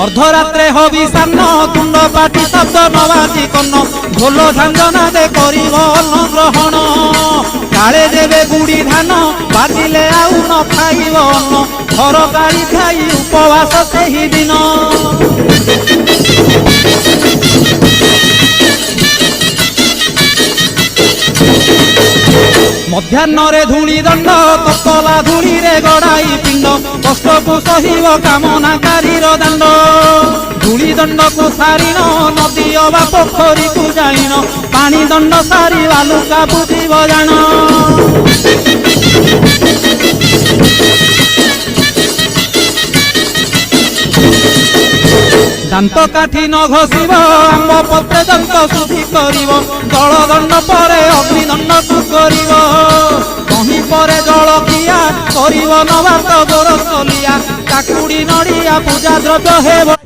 अर्धरात्रे हविषान्न तुंड पाटी शब्द नवाजी कन्न ढोल झांझना दे करिब अन्न ग्रहण काले देवे गुड़ी धान बाजिले आउ न खाइब अन्न घर गाड़ी खाई उपवास सेही दिन मध्याह्न धूली दंड ततला धूली रे गड़ाई पिंड कष्ट को सहिब कामनाकारी दंड धूली दंड को सारिन नदी अबा पोखरी को जाइन पानी दंड सारी बालुका बुझीब जान दांत काठी न घसीब आंब पत्रे दंत शुद्धि करिब जल दंड परे अग्निदंड को करिब कहीं परे जल किया करिब नवात गोरसलिया काकुड़ी नड़िया पूजा द्रव्य हेब।